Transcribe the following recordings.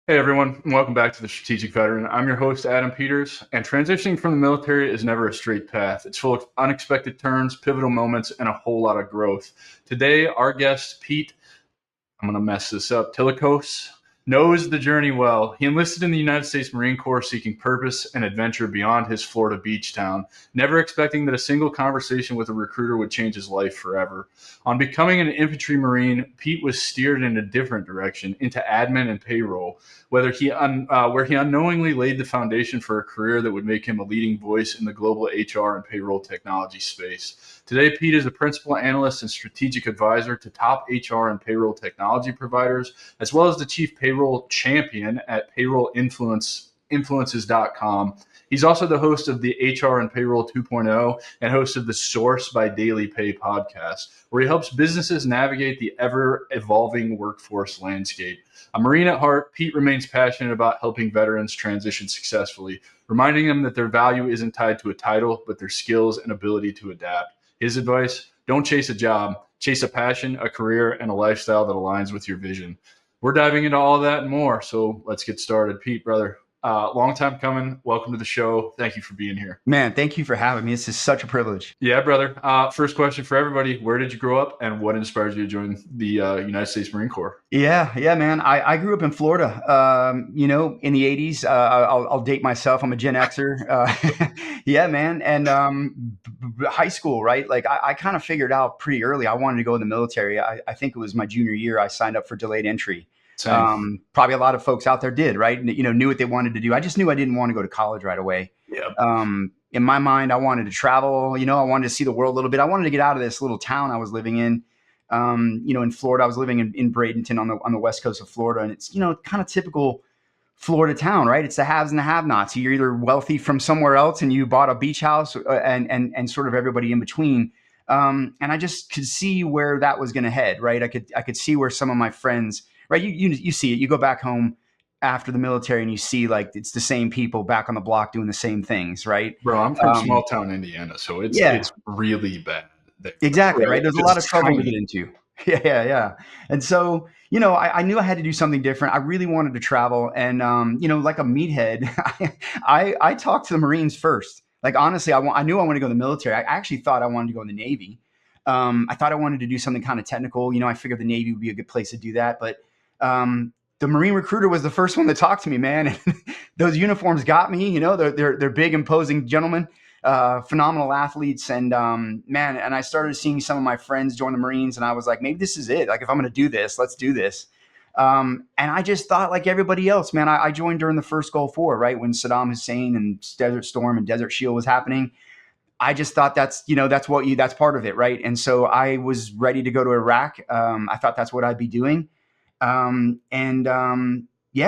Hey everyone, and welcome back to the Strategic Veteran. I'm your host, Adam Peters, and transitioning from the military is never a straight path. It's full of unexpected turns, pivotal moments, and a whole lot of growth. Today, our guest, Pete, I'm going to mess this up. Tiliakos knows the journey well. He enlisted in the United States Marine Corps seeking purpose and adventure beyond his Florida beach town, never expecting that a single conversation with a recruiter would change his life forever. On becoming an infantry Marine, Pete was steered in a different direction, into admin and payroll, where he unknowingly laid the foundation for a career that would make him a leading voice in the global HR and payroll technology space. Today, Pete is a principal analyst and strategic advisor to top HR and payroll technology providers, as well as the chief payroll champion at influences.com. He's also the host of the HR and Payroll 2.0 and host of the Source by Daily Pay podcast, where he helps businesses navigate the ever-evolving workforce landscape. A Marine at heart, Pete remains passionate about helping veterans transition successfully, reminding them that their value isn't tied to a title, but their skills and ability to adapt. His advice: don't chase a job, chase a passion, a career, and a lifestyle that aligns with your vision. We're diving into all of that and more, so let's get started. Pete, brother, long time coming. Welcome to the show. Thank you for being here. Man, thank you for having me. This is such a privilege. Yeah, brother. First question for everybody: where did you grow up, and what inspired you to join the United States Marine Corps? Yeah, man. I grew up in Florida, in the 80s. I'll date myself. I'm a Gen Xer. Yeah, man. And high school, right? Like I kind of figured out pretty early I wanted to go in the military. I think it was my junior year I signed up for delayed entry. Same. Probably a lot of folks out there did, right? Knew what they wanted to do. I just knew I didn't want to go to college right away. Yeah. In my mind, I wanted to travel. I wanted to see the world a little bit. I wanted to get out of this little town I was living in. In Florida, I was living in Bradenton on the west coast of Florida, and it's kind of typical Florida town, right? It's the haves and the have-nots. You're either wealthy from somewhere else and you bought a beach house, and sort of everybody in between. And I just could see where that was going to head, right? I could see where some of my friends, right? You see it. You go back home after the military and you see like it's the same people back on the block doing the same things, right? Bro, I'm from small town Indiana, so it's really bad there. Exactly, right? There's a lot of trouble tiny. to get into. Yeah. And so, I knew I had to do something different. I really wanted to travel. And, like a meathead, I talked to the Marines first. Like, honestly, I knew I wanted to go in the military. I actually thought I wanted to go in the Navy. I thought I wanted to do something kind of technical. I figured the Navy would be a good place to do that. But the Marine recruiter was the first one to talk to me, man. And those uniforms got me. They're big, imposing gentlemen. Phenomenal athletes. And man, and I started seeing some of my friends join the Marines, and I was like, maybe this is it. Like, if I'm going to do this, let's do this. And I just thought like everybody else, man, I joined during the first Gulf War, right? When Saddam Hussein and Desert Storm and Desert Shield was happening. I just thought that's part of it. Right. And so I was ready to go to Iraq. I thought that's what I'd be doing. Yeah,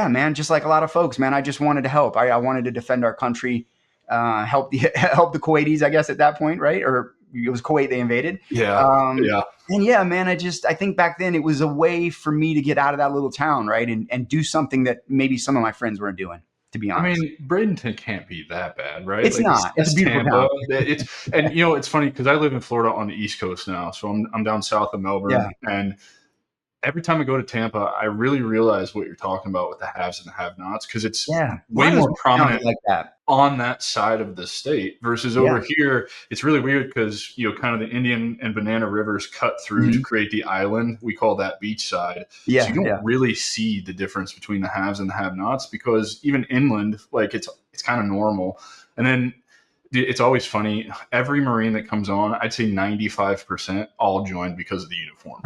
man, just like a lot of folks, man, I just wanted to help. I wanted to defend our country. Help the Kuwaitis, I guess, at that point, right? Or it was Kuwait they invaded. Yeah. And yeah, man, I think back then it was a way for me to get out of that little town, right? And do something that maybe some of my friends weren't doing, to be honest. I mean, Bradenton can't be that bad, right? It's not. It's a beautiful town. It's funny because I live in Florida on the East Coast now. So I'm down south of Melbourne. Yeah. And every time I go to Tampa, I really realize what you're talking about with the haves and the have-nots, because it's way more prominent like that on that side of the state versus over here. It's really weird because, kind of the Indian and Banana Rivers cut through to create the island. We call that beachside. Yeah, so you don't really see the difference between the haves and the have-nots, because even inland, like it's kind of normal. And then it's always funny. Every Marine that comes on, I'd say 95% all joined because of the uniform.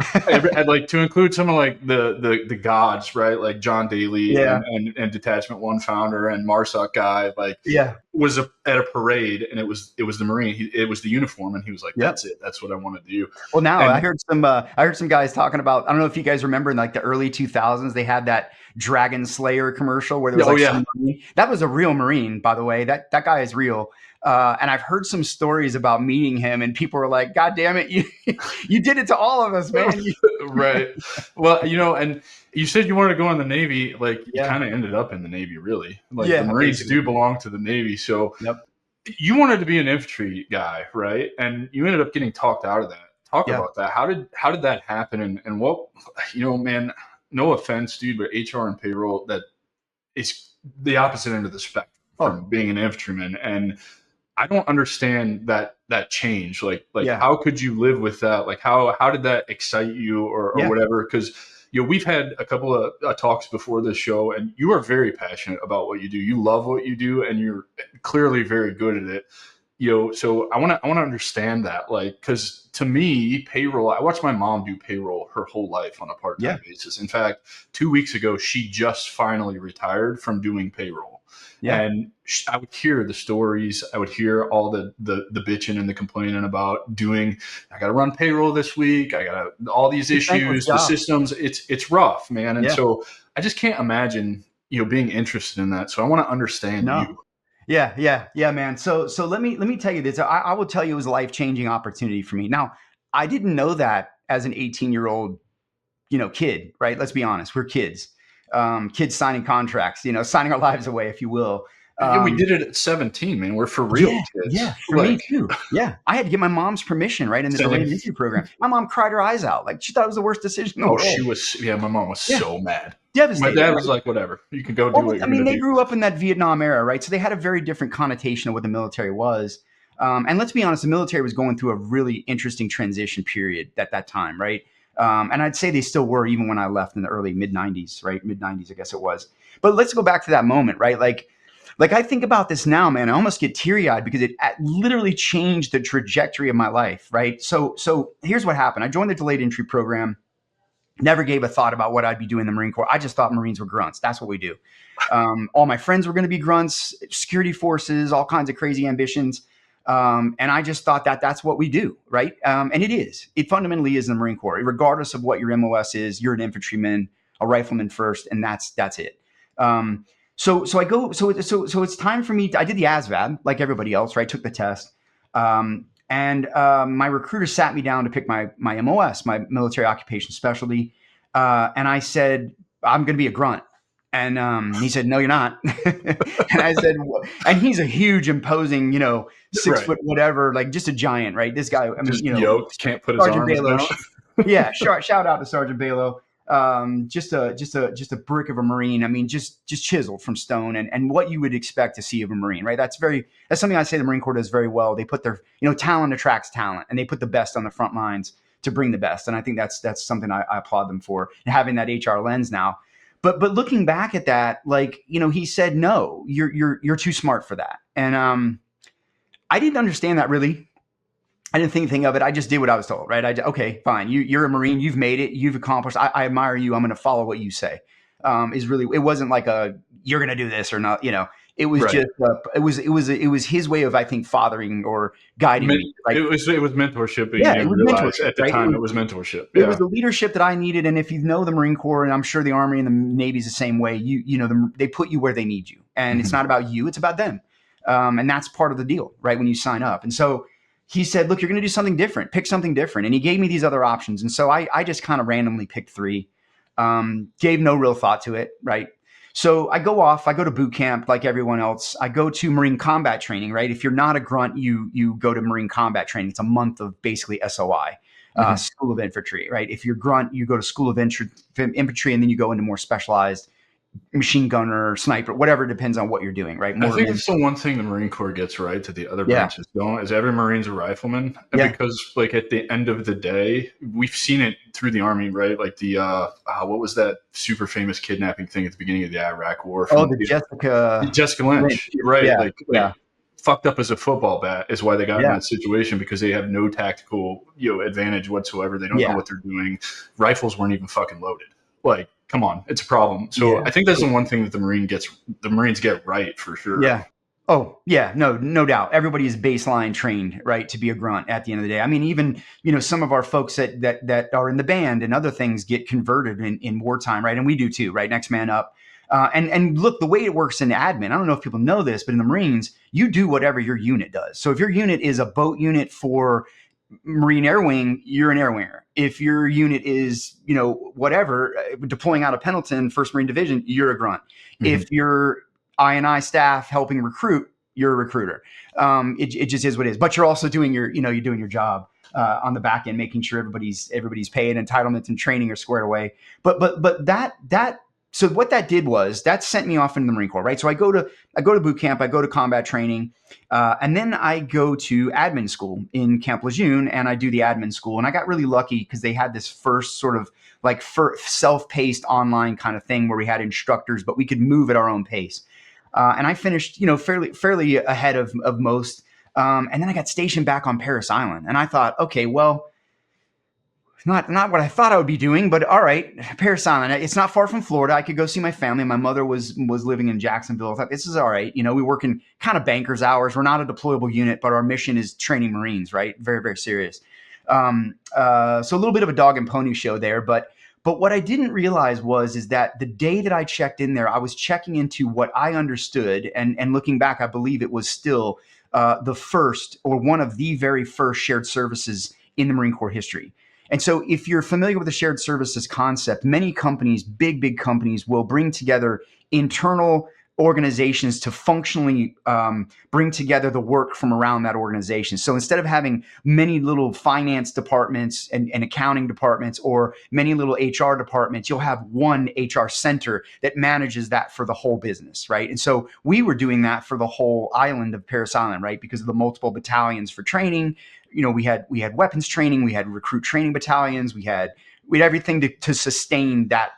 I'd like to include some of like the gods, right? Like John Daly and Detachment 1 founder and MARSOC guy, was at a parade, and it was the Marine. It was the uniform, and he was like, "That's it. That's what I want to do." Well, now I heard some guys talking about. I don't know if you guys remember in like the early 2000s, they had that Dragon Slayer commercial where there was some Marine. That was a real Marine, by the way. That guy is real. And I've heard some stories about meeting him, and people were like, "God damn it, you did it to all of us, man!" Right. Well, and you said you wanted to go in the Navy. Like, you kind of ended up in the Navy, really. Like, the Marines do belong to the Navy. So you wanted to be an infantry guy, right? And you ended up getting talked out of that. Talk about that. How did that happen? And what, man, no offense, dude, but HR and payroll, that is the opposite end of the spectrum from being an infantryman. And I don't understand that change. Like Yeah. how could you live with that? Like how did that excite you or Yeah. whatever? Because we've had a couple of talks before this show, and you are very passionate about what you do. You love what you do, and you're clearly very good at it. So I want to understand that, like, because to me, payroll. I watched my mom do payroll her whole life on a part-time basis. In fact, 2 weeks ago, she just finally retired from doing payroll. Yeah. And I would hear the stories. I would hear all the bitching and the complaining about doing. I got to run payroll this week. I got all these issues. The systems. It's rough, man. And so I just can't imagine being interested in that. So I want to understand you. Yeah, man. So let me tell you this. I will tell you it was a life-changing opportunity for me. Now, I didn't know that as an 18-year-old, kid, right? Let's be honest. We're kids. Kids signing contracts, signing our lives away, if you will. We did it at 17, man. We're for real kids. Yeah, for me too. Yeah. I had to get my mom's permission, right, in the delayed entry program. My mom cried her eyes out. Like, she thought it was the worst decision in the world. She was, my mom was so mad. Devastated. My dad was like, whatever. You can go do what you're going to do. They grew up in that Vietnam era, right? So they had a very different connotation of what the military was. And let's be honest, the military was going through a really interesting transition period at that time, right? And I'd say they still were even when I left in the early mid-90s, right? Mid-90s, I guess it was. But let's go back to that moment, right? Like I think about this now, man, I almost get teary-eyed because it literally changed the trajectory of my life, right? So here's what happened. I joined the delayed entry program, never gave a thought about what I'd be doing in the Marine Corps. I just thought Marines were grunts. That's what we do. All my friends were going to be grunts, security forces, all kinds of crazy ambitions. And I just thought that's what we do, right? And it is. It fundamentally is in the Marine Corps. Regardless of what your MOS is, you're an infantryman, a rifleman first, and that's it. So it's time for me. I did the ASVAB like everybody else, right? Took the test. And my recruiter sat me down to pick my MOS, my military occupation specialty. And I said, I'm going to be a grunt. And he said, no, you're not. And I said, and he's a huge, imposing, 6 foot whatever, like just a giant, right? This guy, I mean, just yoked, can't put his arms down. Yeah, shout out to Sergeant Balo. Just a brick of a Marine. I mean, just chiseled from stone, and what you would expect to see of a Marine, right? That's something I say the Marine Corps does very well. They put their, talent attracts talent, and they put the best on the front lines to bring the best. And I think that's something I applaud them for, and having that HR lens now. But looking back at that, like, he said, no, you're too smart for that. And I didn't understand that really. I didn't think anything of it. I just did what I was told, right? Okay, fine. You're a Marine. You've made it. You've accomplished. I admire you. I'm going to follow what you say. It wasn't like you're going to do this or not. It was just it was his way of, I think, fathering or guiding me. Right? It was mentorship. It was mentorship at the time. It was mentorship. It was the leadership that I needed. And if you know the Marine Corps, and I'm sure the Army and the Navy is the same way, they put you where they need you, and it's not about you; it's about them. And that's part of the deal, right? When you sign up, and so. He said, look, you're going to do something different. Pick something different. And he gave me these other options. And so I just kind of randomly picked 3, gave no real thought to it, right? So I go to boot camp like everyone else. I go to Marine combat training, right? If you're not a grunt, you go to Marine combat training. It's a month of basically SOI, School of Infantry, right? If you're grunt, you go to School of Infantry, and then you go into more specialized machine gunner, sniper, whatever, depends on what you're doing, right? I think it's the one thing the Marine Corps gets right that the other branches don't, is every Marine's a rifleman. Because like at the end of the day, we've seen it through the Army, right? Like the what was that super famous kidnapping thing at the beginning of the Iraq War? Jessica Lynch, right? Fucked up as a football bat is why they got in that situation, because they have no tactical advantage whatsoever. They don't know what they're doing. Rifles weren't even fucking loaded. Like, come on, it's a problem. So I think that's the one thing that the Marines get right for sure. Yeah. Oh yeah, no doubt. Everybody is baseline trained, right, to be a grunt at the end of the day. I mean, even some of our folks that are in the band and other things get converted in wartime, right? And we do too, right? Next man up. And look, the way it works in admin, I don't know if people know this, but in the Marines, you do whatever your unit does. So if your unit is a boat unit for Marine Air Wing, you're an air winger. If your unit is, whatever, deploying out of Pendleton, 1st Marine Division, you're a grunt. If you're I&I staff helping recruit, you're a recruiter. It just is what it is. But you're also doing you're doing your job on the back end, making sure everybody's paid, entitlements and training are squared away. But that so what that did was that sent me off into the Marine Corps, right? So I go to boot camp, I go to combat training, and then I go to admin school in Camp Lejeune, and I do the admin school. And I got really lucky because they had this first sort of like self-paced online kind of thing where we had instructors, but we could move at our own pace. And I finished, fairly ahead of most. And then I got stationed back on Parris Island, and I thought, okay, well, not what I thought I would be doing, but all right, Parris Island. It's not far from Florida. I could go see my family. My mother was living in Jacksonville. I thought this is all right. We work in kind of banker's hours. We're not a deployable unit, but our mission is training Marines, right? Very, very serious. So a little bit of a dog and pony show there, but what I didn't realize is that the day that I checked in there, I was checking into what I understood, and looking back, I believe it was still the first or one of the very first shared services in the Marine Corps history. And so if you're familiar with the shared services concept, many companies, big companies, will bring together internal organizations to functionally bring together the work from around that organization. So instead of having many little finance departments and accounting departments or many little HR departments, you'll have one HR center that manages that for the whole business, right? And so we were doing that for the whole island of Parris Island, right? Because of the multiple battalions for training. We had weapons training, we had recruit training battalions, we had everything to sustain that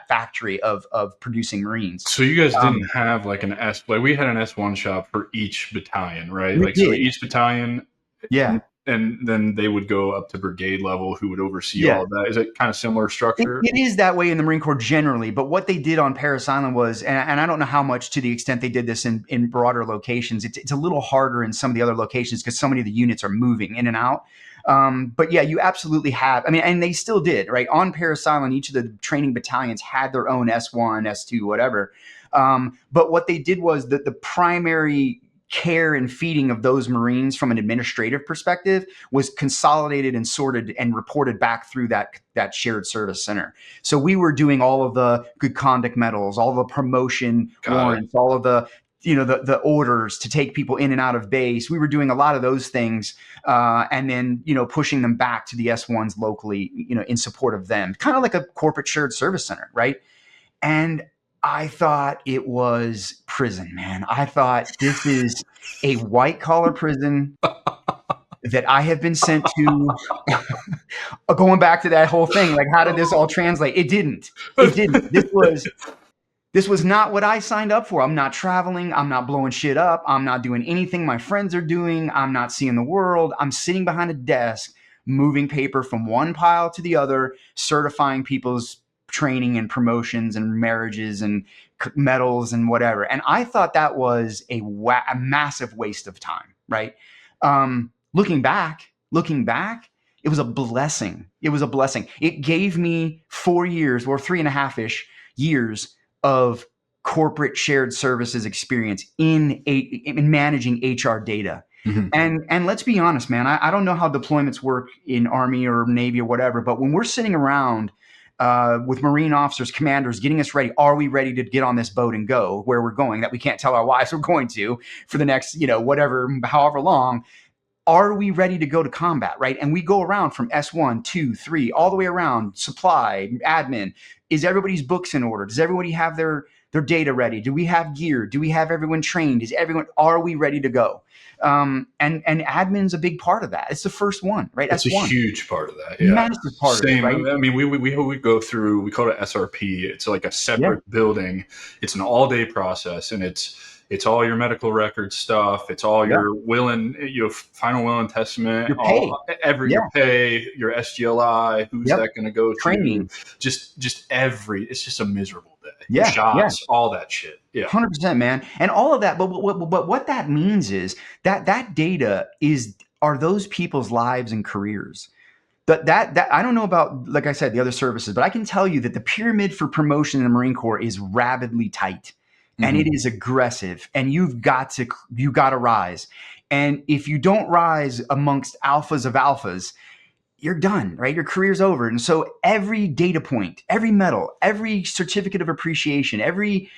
factory of producing Marines. So you guys didn't have like an S, like we had an S1 shop for each battalion, right? We Like did. so each battalion, yeah. And then they would go up to brigade level who would oversee all of that. Is it kind of similar structure? It is that way in the Marine Corps generally, but what they did on Parris Island was, and I don't know how much to the extent they did this in broader locations, it's a little harder in some of the other locations because so many of the units are moving in and out. But yeah, you absolutely have. I mean, and they still did, right? On Parris Island, each of the training battalions had their own S1, S2, whatever. But what they did was that the primary care and feeding of those Marines from an administrative perspective was consolidated and sorted and reported back through that shared service center. So we were doing all of the good conduct medals, all the promotion warrants, all of the the orders to take people in and out of base. We were doing a lot of those things, and then pushing them back to the S1s locally, in support of them, kind of like a corporate shared service center, right? And I thought it was prison, man. I thought this is a white collar prison that I have been sent to. Going back to that whole thing, like how did this all translate? It didn't. This was not what I signed up for. I'm not traveling. I'm not blowing shit up. I'm not doing anything my friends are doing. I'm not seeing the world. I'm sitting behind a desk, moving paper from one pile to the other, certifying people's training and promotions and marriages and medals and whatever. And I thought that was a massive waste of time, right? Looking back, it was a blessing. It was a blessing. It gave me 4 years or 3.5-ish years of corporate shared services experience in managing HR data. Mm-hmm. And let's be honest, man, I don't know how deployments work in Army or Navy or whatever, but when we're sitting around with Marine officers, commanders getting us ready, are we ready to get on this boat and go where we're going that we can't tell our wives we're going to for the next, however long? Are we ready to go to combat, right? And we go around from S1, 2, 3, all the way around, supply, admin. Is everybody's books in order? Does everybody have their data ready? Do we have gear? Do we have everyone trained? Are we ready to go? And admin's a big part of that. It's the first one, right? It's a huge part of that. Yeah. Massive part of it, right? I mean, we go through, we call it SRP. It's like a separate building. It's an all-day process, and it's all your medical record stuff. It's all your final will and testament, your pay, your pay, your SGLI. Who's that going to go to? Training. It's just a miserable day. Yeah. Shots, all that shit. Yeah. 100%, man. And all of that. But what that means is that data are those people's lives and careers. That I don't know about, like I said, the other services, but I can tell you that the pyramid for promotion in the Marine Corps is rabidly tight. And it is aggressive, and you got to rise. And if you don't rise amongst alphas of alphas, you're done, right? Your career's over. And so every data point, every medal, every certificate of appreciation, every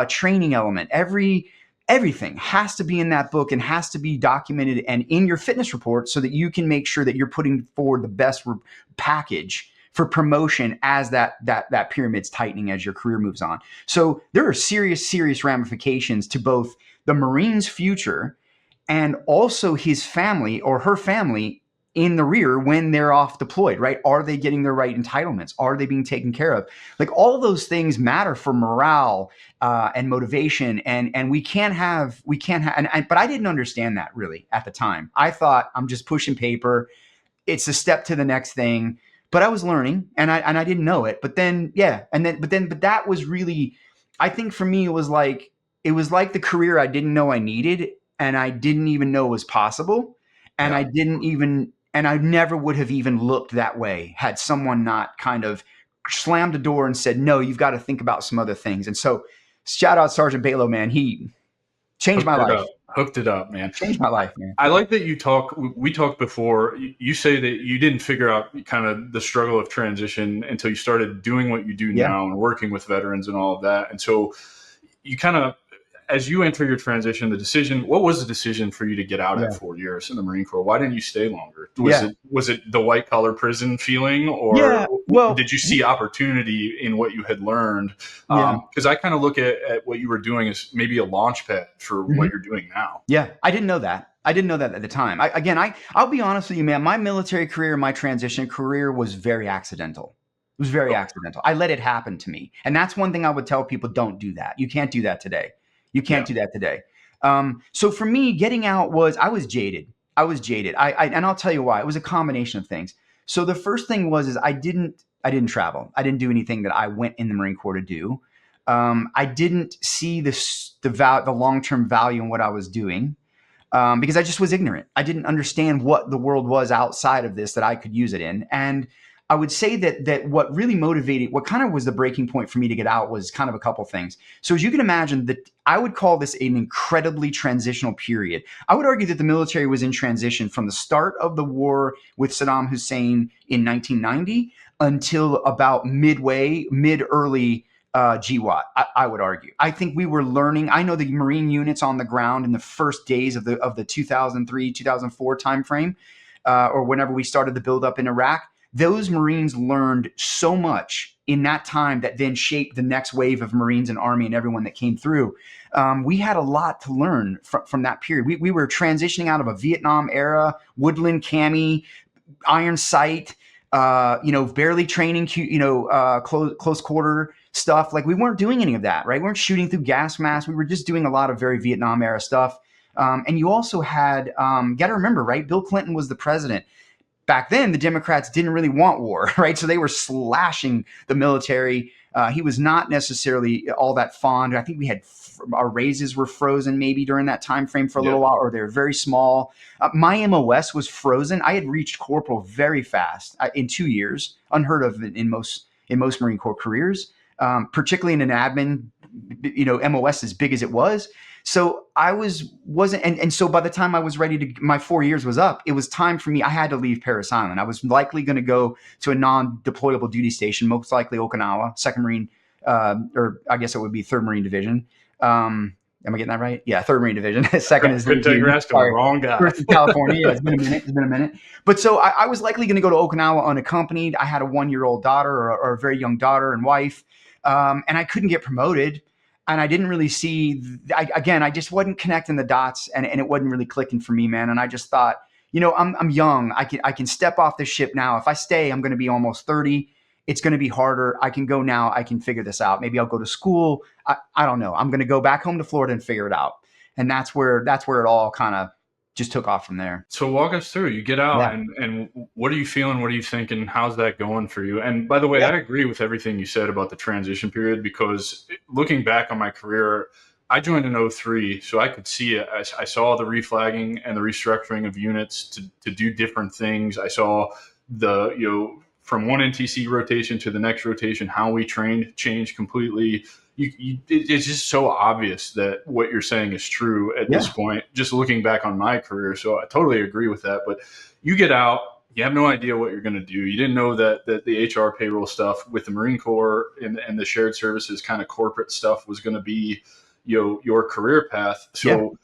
training element, everything has to be in that book and has to be documented and in your fitness report so that you can make sure that you're putting forward the best package for promotion as that pyramid's tightening as your career moves on. So there are serious ramifications to both the Marine's future and also his family or her family in the rear when they're off deployed, right? Are they getting their right entitlements? Are they being taken care of? Like all those things matter for morale and motivation. And we can't have, but I didn't understand that really at the time. I thought I'm just pushing paper. It's a step to the next thing, but I was learning and I didn't know it. But then, but that was really, I think for me, it was like the career I didn't know I needed and I didn't even know was possible. And I never would have even looked that way had someone not kind of slammed the door and said, no, you've got to think about some other things. And so shout out Sergeant Balo, man. He changed my life. Hooked it up, man. Changed my life, man. I like that we talked before. You say that you didn't figure out kind of the struggle of transition until you started doing what you do now and working with veterans and all of that. And so you kind of, as you enter your transition, what was the decision for you to get out at 4 years in the Marine Corps? Why didn't you stay longer? Was it the white collar prison feeling, or did you see opportunity in what you had learned? Because I kind of look at what you were doing as maybe a launch pad for what you're doing now. Yeah, I didn't know that. I didn't know that at the time. I'll be honest with you, man. My military career, my transition career was very accidental. It was very accidental. I let it happen to me. And that's one thing I would tell people, don't do that. You can't do that today. You can't do that today. So for me, getting out I was jaded. And I'll tell you why. It was a combination of things. So the first thing is I didn't travel. I didn't do anything that I went in the Marine Corps to do. I didn't see the long-term value in what I was doing because I just was ignorant. I didn't understand what the world was outside of this that I could use it in. And I would say that what really motivated, what kind of was the breaking point for me to get out was kind of a couple things. So as you can imagine, that I would call this an incredibly transitional period. I would argue that the military was in transition from the start of the war with Saddam Hussein in 1990 until about mid-early GWAT, I would argue. I think we were learning. I know the Marine units on the ground in the first days of the 2003, 2004 timeframe, or whenever we started the buildup in Iraq. Those Marines learned so much in that time that then shaped the next wave of Marines and Army and everyone that came through. We had a lot to learn from that period. We were transitioning out of a Vietnam era, woodland cami, iron sight, barely training, close quarter stuff. Like we weren't doing any of that, right? We weren't shooting through gas masks. We were just doing a lot of very Vietnam era stuff. And you also had, got to remember, right? Bill Clinton was the president. Back then, the Democrats didn't really want war, right? So they were slashing the military. He was not necessarily all that fond. I think we had our raises were frozen maybe during that time frame for a little while, or they were very small. My MOS was frozen. I had reached corporal very fast in 2 years, unheard of in most Marine Corps careers, particularly in an admin, MOS as big as it was. So I wasn't, and so by the time I was ready my 4 years was up, it was time for me. I had to leave Parris Island. I was likely going to go to a non-deployable duty station, most likely Okinawa, 2nd Marine, or I guess it would be 3rd Marine Division. Am I getting that right? Yeah, 3rd Marine Division. 2nd is couldn't take your ass to the wrong guy. 1st is California. Yeah, it's been a minute. But so I was likely going to go to Okinawa unaccompanied. I had a 1-year-old daughter or a very young daughter and wife, and I couldn't get promoted. And I didn't really see, I just wasn't connecting the dots and it wasn't really clicking for me, man. And I just thought, I'm young. I can step off this ship now. If I stay, I'm going to be almost 30. It's going to be harder. I can go now. I can figure this out. Maybe I'll go to school. I don't know. I'm going to go back home to Florida and figure it out. And that's where it all kind of just took off from there. So walk us through. You get out and what are you feeling? What are you thinking? How's that going for you? And by the way, I agree with everything you said about the transition period, because looking back on my career, I joined in 2003, so I could see it. I saw the reflagging and the restructuring of units to do different things. I saw from one NTC rotation to the next rotation, how we trained changed completely. It's just so obvious that what you're saying is true at this point, just looking back on my career. So I totally agree with that. But you get out, you have no idea what you're going to do. You didn't know that the HR payroll stuff with the Marine Corps and the shared services kind of corporate stuff was going to be, your career path. So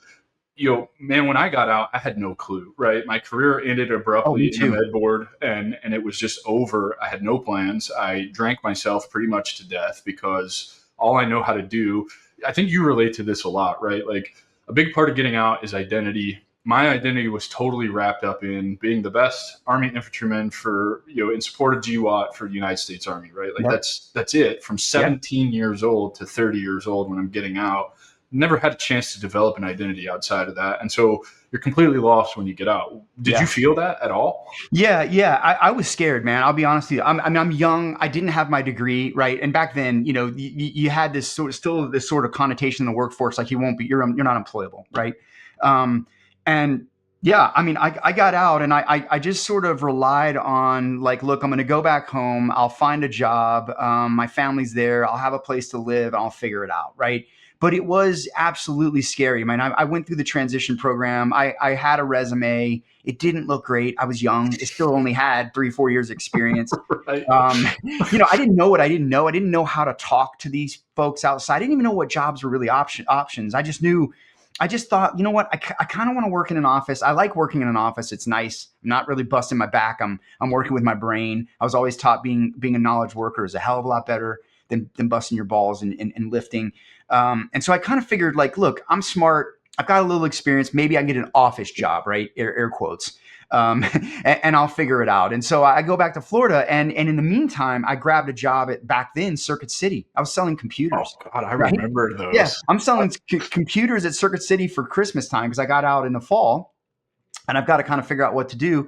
man, when I got out, I had no clue, right? My career ended Oh, me abruptly in the too. med board, and it was just over. I had no plans. I drank myself pretty much to death because all I know how to do, I think you relate to this a lot, right? Like a big part of getting out is identity. My identity was totally wrapped up in being the best Army infantryman for, in support of GWAT for the United States Army, right? Like Yep. that's it. From Yep. 17 years old to 30 years old when I'm getting out, never had a chance to develop an identity outside of that. And so you're completely lost when you get out. Did you Yeah. feel that at all? Yeah, yeah. I was scared, man. I'll be honest with you. I'm young. I didn't have my degree, right? And back then, you had this sort of connotation in the workforce, like you're not employable, right? Um, and yeah, I mean, I got out and I just sort of relied on like, look, I'm going to go back home. I'll find a job. My family's there. I'll have a place to live. I'll figure it out, right? But it was absolutely scary. I mean, I went through the transition program. I had a resume. It didn't look great. I was young. It still only had 3-4 years experience. Right. I didn't know what I didn't know. I didn't know how to talk to these folks outside. I didn't even know what jobs were really options. I just thought, you know what? I kind of want to work in an office. I like working in an office. It's nice. I'm not really busting my back. I'm working with my brain. I was always taught being a knowledge worker is a hell of a lot better than busting your balls and lifting. And so I kind of figured like, look, I'm smart. I've got a little experience. Maybe I can get an office job, right? Air quotes. And I'll figure it out. And so I go back to Florida, and in the meantime, I grabbed a job at back then Circuit City. I was selling computers. Oh God, I Right? remember Yeah, those. I'm selling computers at Circuit City for Christmas time because I got out in the fall, and I've got to kind of figure out what to do.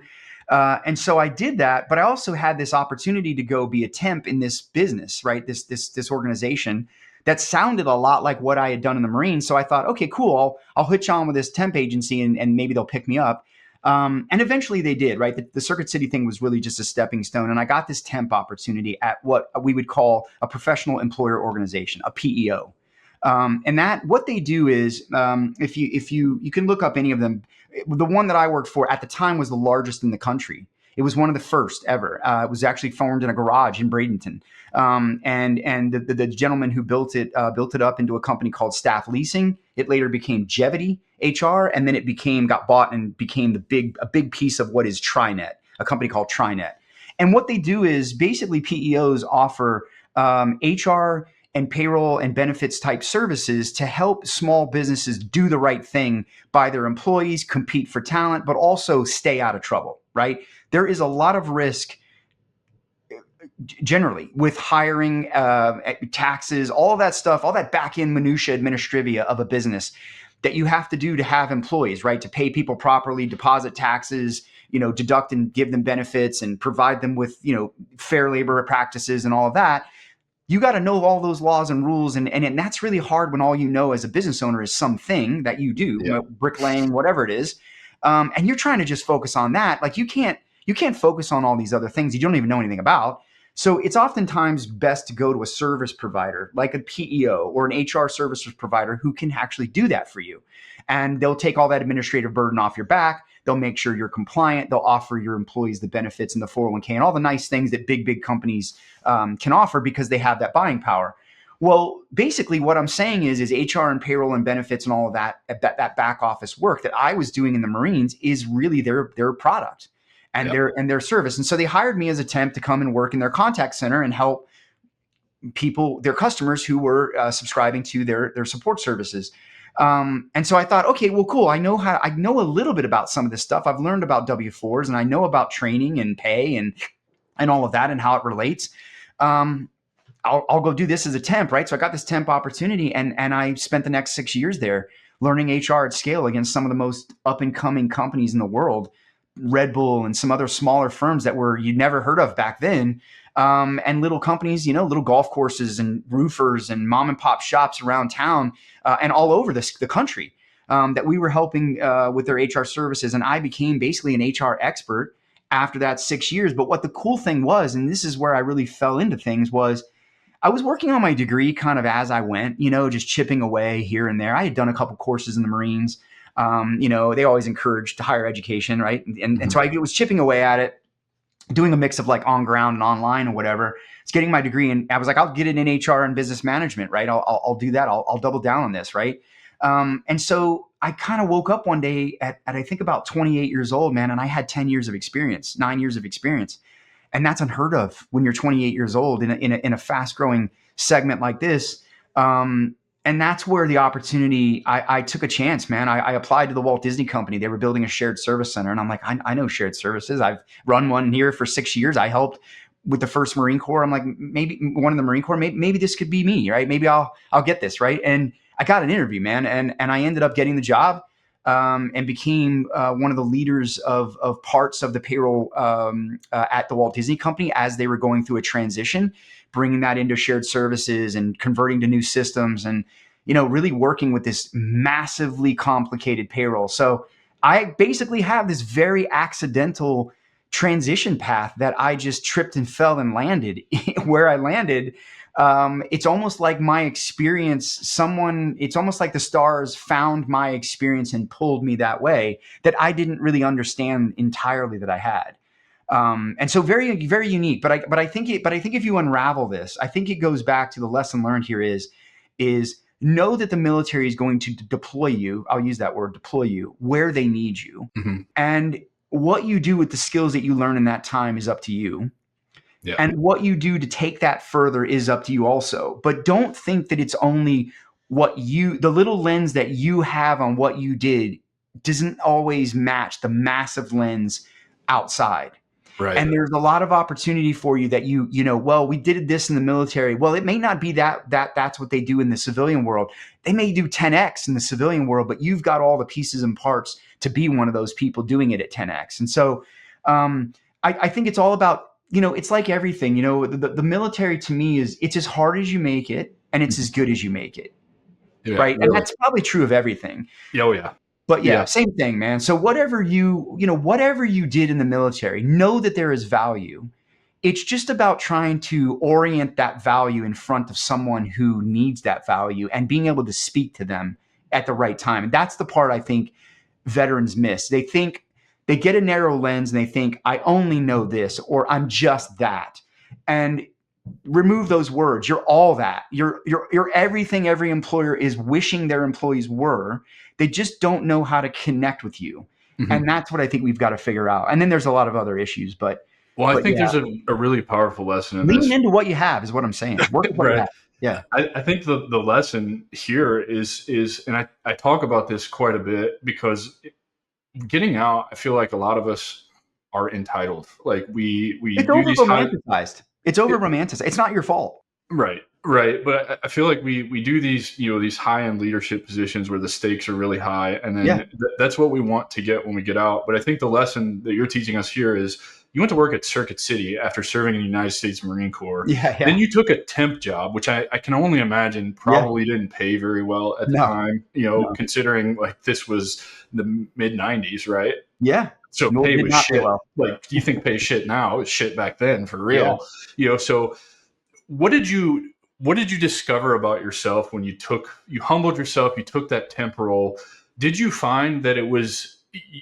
And so I did that, but I also had this opportunity to go be a temp in this business, right? This organization that sounded a lot like what I had done in the Marines. So I thought, okay, cool. I'll hitch on with this temp agency and maybe they'll pick me up. And eventually they did, right? The Circuit City thing was really just a stepping stone. And I got this temp opportunity at what we would call a professional employer organization, a PEO. And that what they do is, if you can look up any of them. The one that I worked for at the time was the largest in the country. It was one of the first ever. It was actually formed in a garage in Bradenton. And the gentleman who built it up into a company called Staff Leasing. It later became Jevity HR, and then it got bought and became a big piece of what is TriNet, a company called TriNet. And what they do is basically PEOs offer HR and payroll and benefits type services to help small businesses do the right thing by their employees, compete for talent, but also stay out of trouble, right? There is a lot of risk generally with hiring, taxes, all of that stuff, all that back end minutia administrivia of a business that you have to do to have employees, right? To pay people properly, deposit taxes, deduct and give them benefits and provide them with, fair labor practices and all of that. You got to know all those laws and rules. And that's really hard when all you know as a business owner is something that you do, Yeah. bricklaying, whatever it is. And you're trying to just focus on that. Like you can't focus on all these other things you don't even know anything about. So it's oftentimes best to go to a service provider like a PEO or an HR services provider who can actually do that for you. And they'll take all that administrative burden off your back. They'll make sure you're compliant. They'll offer your employees the benefits and the 401k and all the nice things that big companies can offer because they have that buying power. Well, basically what I'm saying is HR and payroll and benefits and all of that back office work that I was doing in the Marines is really their product and Yep. their service. And so they hired me as a temp to come and work in their contact center and help people, their customers who were subscribing to their support services. And so I thought, okay, well, cool. I know a little bit about some of this stuff. I've learned about W-4s and I know about training and pay and all of that and how it relates. I'll go do this as a temp, right? So I got this temp opportunity and I spent the next 6 years there learning HR at scale against some of the most up and coming companies in the world, Red Bull and some other smaller firms that you'd never heard of back then. And little companies, little golf courses and roofers and mom and pop shops around town and all over the country that we were helping with their HR services. And I became basically an HR expert after that 6 years. But what the cool thing was, and this is where I really fell into things, was I was working on my degree kind of as I went, just chipping away here and there. I had done a couple courses in the Marines. They always encouraged higher education, right? And so I was chipping away at it, doing a mix of like on ground and online or whatever. It's getting my degree, and I was like, I'll get it in HR and business management, right? I'll do that. I'll double down on this, right? And so I kind of woke up one day at I think about 28 years old, man, and I had 10 years of experience, 9 years of experience. And that's unheard of when you're 28 years old in a fast growing segment like this. And that's where the opportunity, I took a chance, man. I applied to the Walt Disney Company. They were building a shared service center. And I'm like, I know shared services. I've run one here for 6 years. I helped with the first Marine Corps. I'm like, maybe one of the Marine Corps, maybe this could be me, right? Maybe I'll get this, right? And I got an interview, man. And I ended up getting the job. And became one of the leaders of parts of the payroll at the Walt Disney Company as they were going through a transition, bringing that into shared services and converting to new systems and, really working with this massively complicated payroll. So I basically have this very accidental transition path that I just tripped and fell and landed where I landed. It's almost like my experience, it's almost like the stars found my experience and pulled me that way that I didn't really understand entirely that I had. And so very, very unique, but I think if you unravel this, I think it goes back to the lesson learned here is know that the military is going to deploy you. I'll use that word, deploy you where they need you. Mm-hmm. And what you do with the skills that you learn in that time is up to you. Yeah. And what you do to take that further is up to you also. But don't think that it's only the little lens that you have on what you did doesn't always match the massive lens outside. Right. And there's a lot of opportunity for you that well, we did this in the military. Well, it may not be that's what they do in the civilian world. They may do 10x in the civilian world, but you've got all the pieces and parts to be one of those people doing it at 10x. And so I think it's all about, it's like everything, the military to me it's as hard as you make it and it's as good as you make it. Yeah, right. really. And that's probably true of everything. Oh, yeah. But yeah, same thing, man. So whatever you did in the military, know that there is value. It's just about trying to orient that value in front of someone who needs that value and being able to speak to them at the right time. And that's the part I think veterans miss. They think they get a narrow lens and they think, I only know this or I'm just that. And remove those words. You're all that. You're everything every employer is wishing their employees were. They just don't know how to connect with you. Mm-hmm. And that's what I think we've got to figure out. And then there's a lot of other issues, but I think there's a really powerful lesson in lean into what you have is what I'm saying. Work with what you have. Yeah. I think the lesson here is, and I talk about this quite a bit because getting out, I feel like a lot of us are entitled. Like we it's over romanticized. It's over romanticized. It's not your fault. Right. But I feel like we do these, these high-end leadership positions where the stakes are really high. And then that's what we want to get when we get out. But I think the lesson that you're teaching us here is you went to work at Circuit City after serving in the United States Marine Corps. Yeah. Then you took a temp job, which I can only imagine probably didn't pay very well at the time, considering like this was the mid 90s, right? Yeah. So pay was shit. Well. Like you think pay shit now is shit back then for real. Yeah. So what did you discover about yourself when you humbled yourself, you took that temp role? Did you find that it was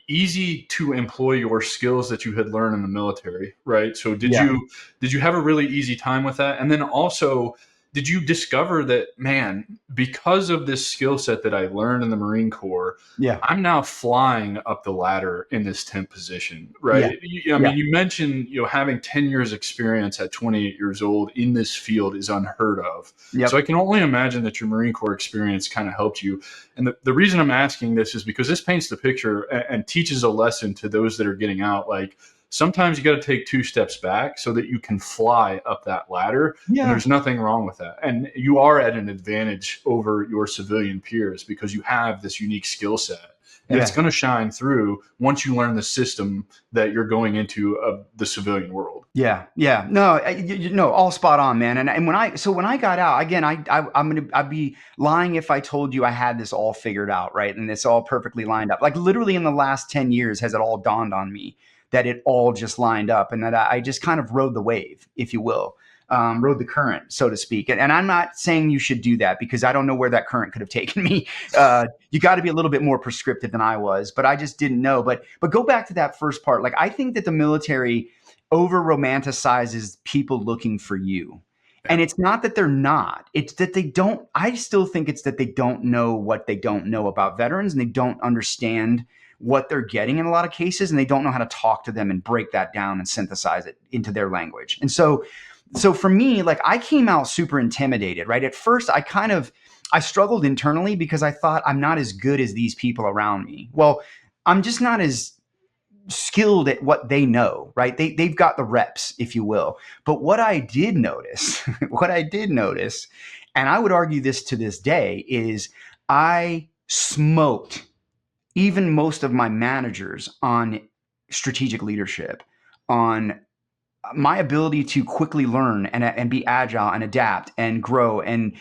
easy to employ your skills that you had learned in the military, right? So did you have a really easy time with that? And then also, did you discover that, man, because of this skill set that I learned in the Marine Corps, I'm now flying up the ladder in this temp position, right? I mean, you mentioned, having 10 years experience at 28 years old in this field is unheard of. So I can only imagine that your Marine Corps experience kind of helped you. And the reason I'm asking this is because this paints the picture and teaches a lesson to those that are getting out. Like, sometimes you got to take 2 steps back so that you can fly up that ladder. And there's nothing wrong with that. And you are at an advantage over your civilian peers because you have this unique skill set. And it's going to shine through once you learn the system that you're going into of the civilian world. Yeah. No, all spot on, man. And when I got out, again, I'd be lying if I told you I had this all figured out, right? And it's all perfectly lined up. Like literally in the last 10 years has it all dawned on me that it all just lined up and that I just kind of rode the wave, if you will, rode the current, so to speak. And I'm not saying you should do that because I don't know where that current could have taken me. You got to be a little bit more prescriptive than I was, but I just didn't know. But go back to that first part. Like, I think that the military over romanticizes people looking for you. And it's not that they're not, it's that they don't, I still think it's that they don't know what they don't know about veterans, and they don't understand what they're getting in a lot of cases, and they don't know how to talk to them and break that down and synthesize it into their language. And so for me, like, I came out super intimidated, right? At first, I struggled internally because I thought I'm not as good as these people around me. Well, I'm just not as skilled at what they know, right? They've got the reps, if you will. But what I did notice, and I would argue this to this day, is I smoked even most of my managers on strategic leadership, on my ability to quickly learn and be agile and adapt and grow. And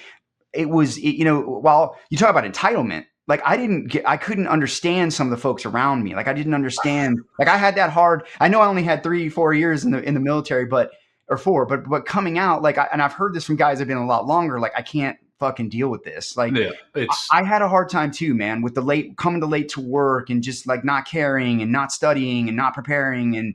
while you talk about entitlement, like, I couldn't understand some of the folks around me. Like, I didn't understand, like, I had that hard. I know I only had 3-4 years in the military, or 4, but coming out, like, and I've heard this from guys that have been a lot longer, like, I can't fucking deal with this. Like, I had a hard time too, man, with coming late to work, and just like not caring and not studying and not preparing, and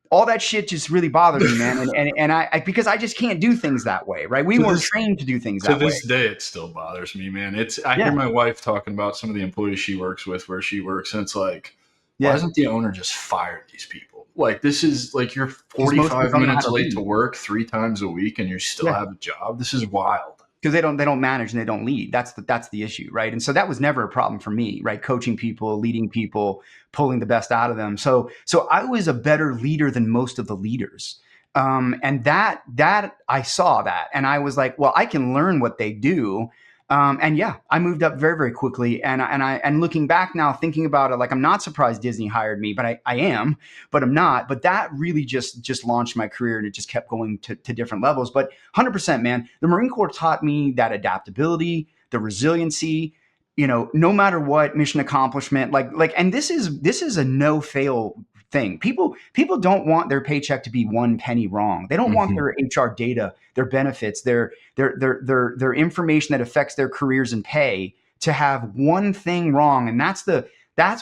all that shit just really bothered me, man. And I because I just can't do things that way, right? We weren't trained to do things that way. To this day, it still bothers me, man. I hear my wife talking about some of the employees she works with, where she works, and it's like, why doesn't the owner just fire these people? Like, this is like, you're 45 minutes late to work 3 times a week, and you still have a job. This is wild. Because they don't manage and they don't lead. That's the issue, right? And so that was never a problem for me, right? Coaching people, leading people, pulling the best out of them. So I was a better leader than most of the leaders, and that I saw that, and I was like, well, I can learn what they do. And I moved up very, very quickly. And looking back now, thinking about it, like, I'm not surprised Disney hired me, but I am, but I'm not. But that really just launched my career, and it just kept going to different levels. But 100%, man, the Marine Corps taught me that adaptability, the resiliency, no matter what, mission accomplishment, and this is a no fail thing. People don't want their paycheck to be 1 penny wrong. They don't want their HR data, their benefits, their information that affects their careers and pay to have one thing wrong. And that's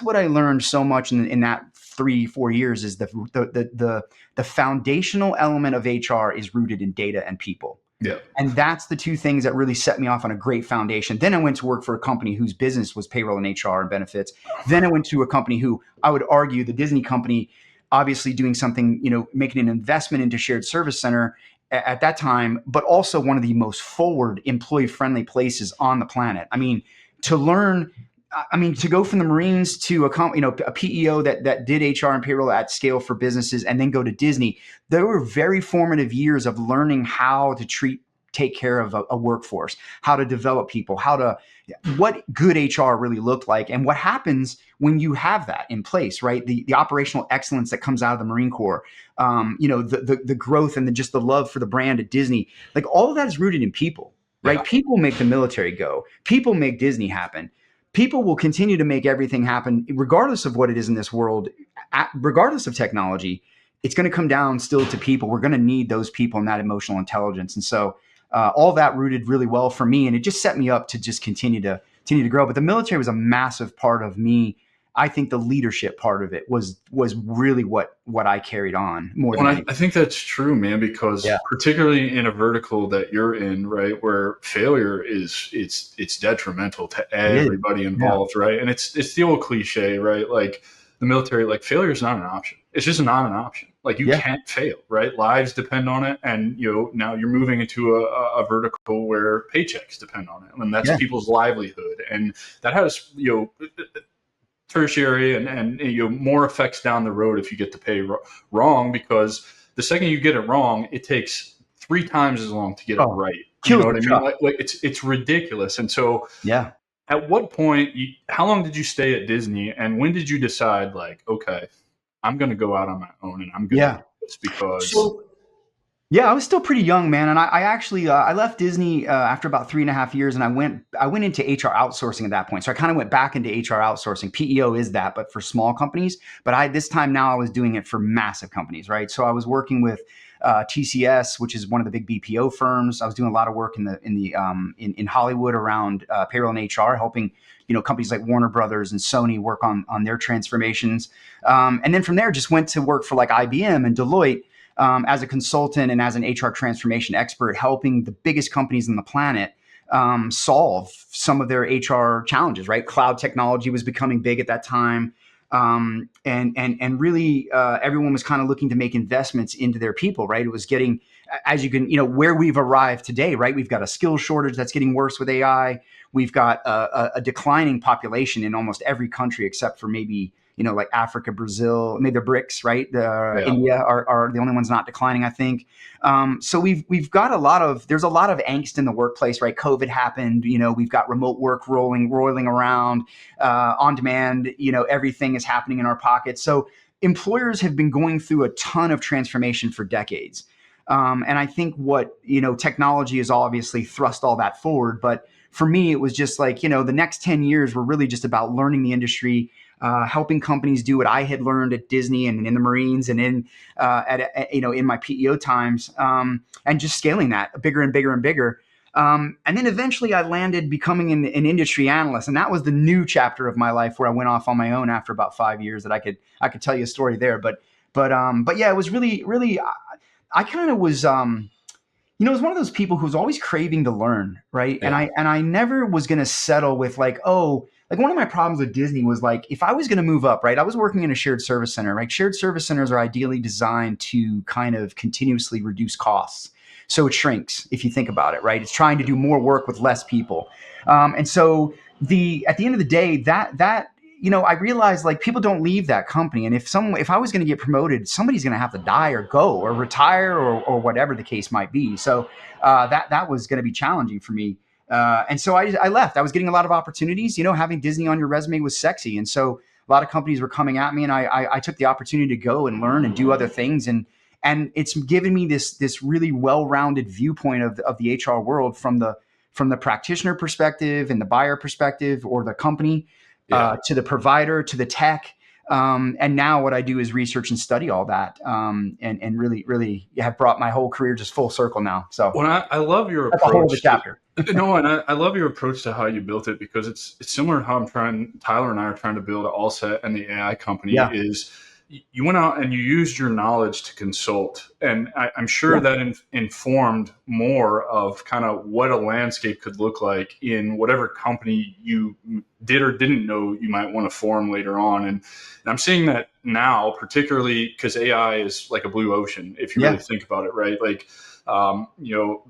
what I learned so much in that 3-4 years, is the foundational element of HR is rooted in data and people. Yeah. And that's the 2 things that really set me off on a great foundation. Then I went to work for a company whose business was payroll and HR and benefits. Then I went to a company who, I would argue, the Disney company, obviously doing something, making an investment into shared service center at that time, but also one of the most forward, employee-friendly places on the planet. I mean, to go from the Marines to a PEO that did HR and payroll at scale for businesses, and then go to Disney, there were very formative years of learning how to take care of a workforce, how to develop people, what good HR really looked like, and what happens when you have that in place, right? The operational excellence that comes out of the Marine Corps, the growth and just the love for the brand at Disney, like, all of that is rooted in people, right? Yeah. People make the military go. People make Disney happen. People will continue to make everything happen, regardless of what it is in this world, regardless of technology. It's going to come down still to people. We're going to need those people and that emotional intelligence. And so all that rooted really well for me, and it just set me up to just continue to grow. But the military was a massive part of me. I think the leadership part of it was really what I carried on more than anything. I think that's true, man, because particularly in a vertical that you're in, right, where failure it's detrimental to everybody involved, right? And it's the old cliche, right? Like, the military, like, failure is not an option. It's just not an option. Like, you can't fail, right? Lives depend on it, and now you're moving into a vertical where paychecks depend on it, and that's people's livelihood, and that has tertiary and more effects down the road if you get the pay wrong, because the second you get it wrong, it takes 3 times as long to get it right. You know what I mean? Like it's ridiculous. And so at what point, how long did you stay at Disney, and when did you decide, like, okay, I'm going to go out on my own and I'm going to do this? Because I was still pretty young, man. And I actually I left Disney after about 3.5 years, and I went into HR outsourcing at that point. So I kind of went back into HR outsourcing. PEO is that, but for small companies. But this time now I was doing it for massive companies, right? So I was working with TCS, which is one of the big BPO firms. I was doing a lot of work in Hollywood around payroll and HR, helping companies like Warner Brothers and Sony work on their transformations. And then from there, just went to work for like IBM and Deloitte. as a consultant and as an HR transformation expert, helping the biggest companies on the planet solve some of their HR challenges, right? Cloud technology was becoming big at that time. And really, everyone was kind of looking to make investments into their people, right? It was getting, as you can, where we've arrived today, right? We've got a skill shortage that's getting worse with AI. We've got a declining population in almost every country except for maybe, like Africa, Brazil, maybe the BRICS, right? India are the only ones not declining, I think. So we've got there's a lot of angst in the workplace, right? COVID happened, we've got remote work roiling around, on demand, everything is happening in our pockets. So employers have been going through a ton of transformation for decades. And I think technology has obviously thrust all that forward. But for me, it was just like, the next 10 years were really just about learning the industry, helping companies do what I had learned at Disney and in the Marines and in my PEO times, and just scaling that bigger and bigger and bigger. And then eventually I landed becoming an industry analyst. And that was the new chapter of my life where I went off on my own after about 5 years that I could tell you a story there. But yeah, it was really, really, I kind of was, was one of those people who was always craving to learn. Right. Yeah. And I never was going to settle with like one of my problems with Disney was like, if I was going to move up, right, I was working in a shared service center, right? Shared service centers are ideally designed to kind of continuously reduce costs. So it shrinks if you think about it, right? It's trying to do more work with less people. And so at the end of the day, that I realized like people don't leave that company. And if I was going to get promoted, somebody's going to have to die or go or retire or whatever the case might be. So that was going to be challenging for me. And so I left. I was getting a lot of opportunities. Having Disney on your resume was sexy. And so a lot of companies were coming at me, and I took the opportunity to go and learn and do other things. And it's given me this really well-rounded viewpoint of the HR world from the practitioner perspective and the buyer perspective or the company, to the provider, to the tech. And now what I do is research and study all that, and really, really have brought my whole career just full circle now. So I love your approach. That's a whole other chapter. No, and I love your approach to how you built it, because it's similar to how Tyler and I are trying to build Allset and the AI company. Yeah. Is you went out and you used your knowledge to consult. And I'm sure that informed more of kind of what a landscape could look like in whatever company you did or didn't know you might want to form later on. And I'm seeing that now, particularly because AI is like a blue ocean, if you really think about it, right? Like,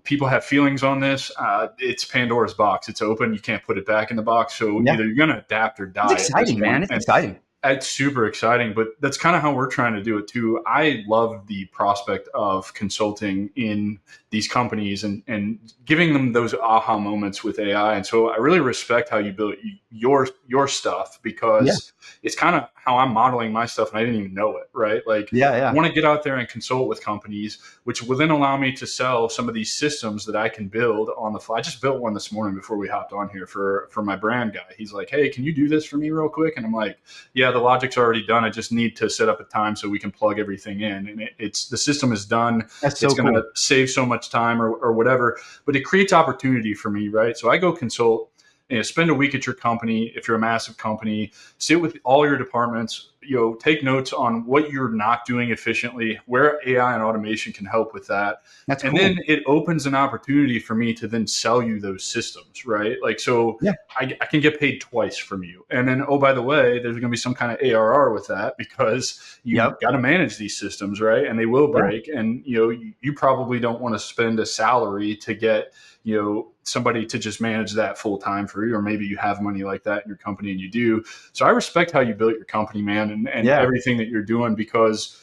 people have feelings on this. It's Pandora's box. It's open. You can't put it back in the box. So either you're going to adapt or die. It's exciting, man. It's exciting. It's super exciting, but that's kind of how we're trying to do it too. I love the prospect of consulting in these companies and giving them those aha moments with AI. And so I really respect how you built your stuff, because it's kind of how I'm modeling my stuff, and I didn't even know it, right? Like, I want to get out there and consult with companies, which will then allow me to sell some of these systems that I can build on the fly. I just built one this morning before we hopped on here for my brand guy. He's like, hey, can you do this for me real quick? And I'm like, yeah, the logic's already done. I just need to set up a time so we can plug everything in. And the system is done. That's so it's going to cool. save so much time or whatever, but it creates opportunity for me, right? So I go consult, spend a week at your company. If you're a massive company, sit with all your departments, take notes on what you're not doing efficiently, where AI and automation can help with that. That's and cool. Then it opens an opportunity for me to then sell you those systems, right? Like, so I can get paid twice from you. And then, oh, by the way, there's going to be some kind of ARR with that, because you've got to manage these systems, right? And they will break. And, you probably don't want to spend a salary to get, somebody to just manage that full time for you, or maybe you have money like that in your company and you do. So I respect how you built your company, man, and everything that you're doing, because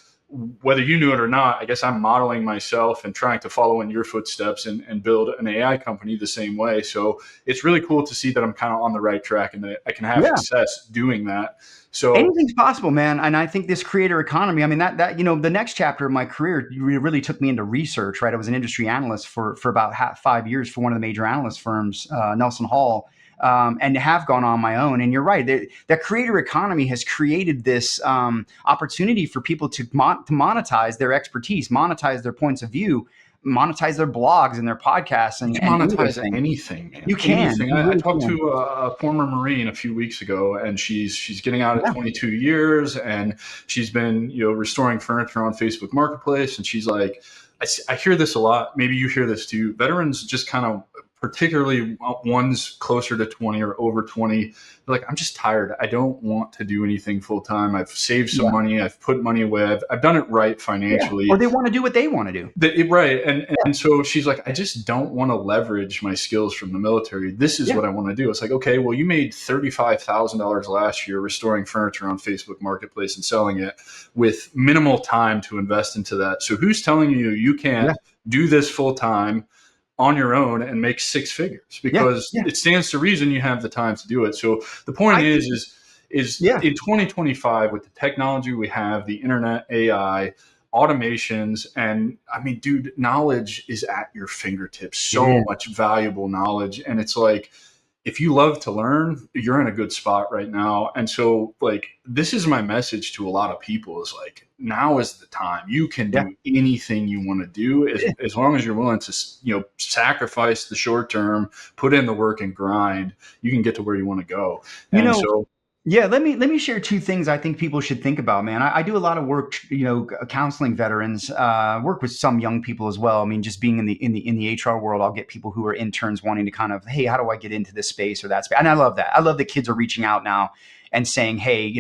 whether you knew it or not, I guess I'm modeling myself and trying to follow in your footsteps and build an AI company the same way. So it's really cool to see that I'm kind of on the right track and that I can have success doing that. So anything's possible, man. And I think this creator economy, I mean, that the next chapter of my career really took me into research, right? I was an industry analyst for about 5 years for one of the major analyst firms, Nelson Hall, and have gone on my own. And you're right, the creator economy has created this opportunity for people to monetize their expertise, monetize their points of view, monetize their blogs and their podcasts You and can any other monetize thing. anything, man. You can. Anything. You I really talked can. to a former Marine a few weeks ago, and she's getting out at Yeah. 22 years, and she's been restoring furniture on Facebook Marketplace, and she's like, I hear this a lot. Maybe you hear this too. Veterans just kind of, particularly ones closer to 20 or over 20, they're like, I'm just tired. I don't want to do anything full time. I've saved some Yeah. money. I've put money away. I've done it right Yeah. financially. Or they want to do what they want to do. Right. And Yeah. so she's like, I just don't want to leverage my skills from the military. This is Yeah. what I want to do. It's like, okay, well, you made $35,000 last year restoring furniture on Facebook Marketplace and selling it with minimal time to invest into that. So who's telling you you can't Yeah. do this full time on your own and make six figures? Because Yeah. it stands to reason you have the time to do it. So the point is Yeah. in 2025, with the technology we have, the internet, AI, automations, and I mean, dude, knowledge is at your fingertips. So much valuable knowledge. And it's like, if you love to learn, you're in a good spot right now. And so, like, this is my message to a lot of people, is like, now is the time. You can do anything you want to do as long as you're willing to, sacrifice the short term, put in the work and grind. You can get to where you want to go. Yeah, let me share two things I think people should think about, man. I do a lot of work, counseling veterans, work with some young people as well. I mean, just being in the HR world, I'll get people who are interns wanting to kind of, hey, how do I get into this space or that space? And I love that. I love that kids are reaching out now and saying, hey,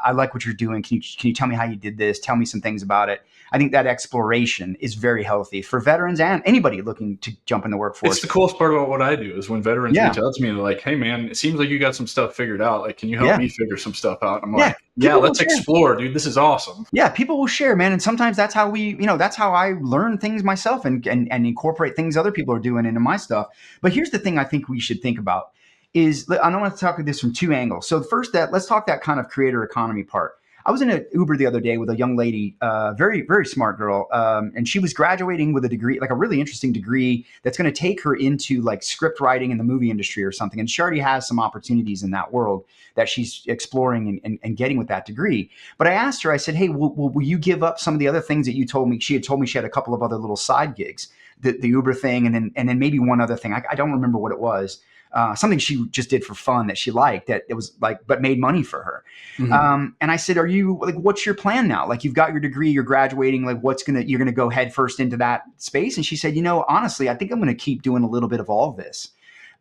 I like what you're doing. Can you tell me how you did this? Tell me some things about it. I think that exploration is very healthy for veterans and anybody looking to jump in the workforce. It's the coolest part about what I do is when veterans reach out to me and they're like, hey, man, it seems like you got some stuff figured out. Like, can you help me figure some stuff out? I'm like, let's explore, dude. This is awesome. Yeah, people will share, man. And sometimes that's how that's how I learn things myself and incorporate things other people are doing into my stuff. But here's the thing I think we should think about is, I don't want to talk about this from two angles. So first, let's talk that kind of creator economy part. I was in an Uber the other day with a young lady, very, very smart girl. And she was graduating with a degree, like a really interesting degree that's going to take her into like script writing in the movie industry or something. And she already has some opportunities in that world that she's exploring and getting with that degree. But I asked her, I said, hey, will you give up some of the other things that you told me? She had told me she had a couple of other little side gigs, the Uber thing, and then maybe one other thing. I don't remember what it was. Something she just did for fun that she liked, that it was like, but made money for her. Mm-hmm. And I said, are you like, what's your plan now? Like, you've got your degree, you're graduating, like you're going to go head first into that space. And she said, honestly, I think I'm going to keep doing a little bit of all of this.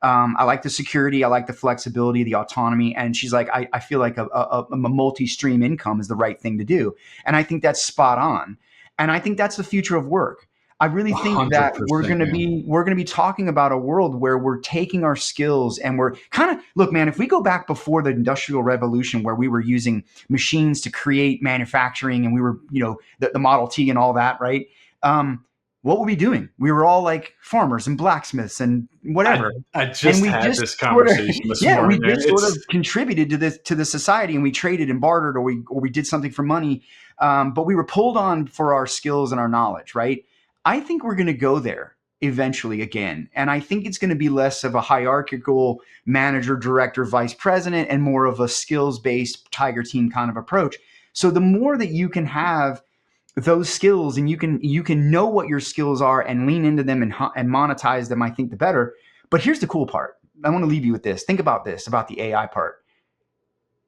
I like the security. I like the flexibility, the autonomy. And she's like, I feel like a multi-stream income is the right thing to do. And I think that's spot on. And I think that's the future of work. I really think that we're going to be talking about a world where we're taking our skills and we're kind of, look, man, if we go back before the Industrial Revolution, where we were using machines to create manufacturing and we were, the Model T and all that, right? What were we doing? We were all like farmers and blacksmiths and whatever. I just had this conversation this morning. We just sort of contributed to the society, and we traded and bartered, or we did something for money. But we were pulled on for our skills and our knowledge, right? I think we're going to go there eventually again. And I think it's going to be less of a hierarchical manager, director, vice president, and more of a skills-based tiger team kind of approach. So the more that you can have those skills and you can know what your skills are and lean into them and monetize them, I think the better. But here's the cool part. I want to leave you with this. Think about this, about the AI part.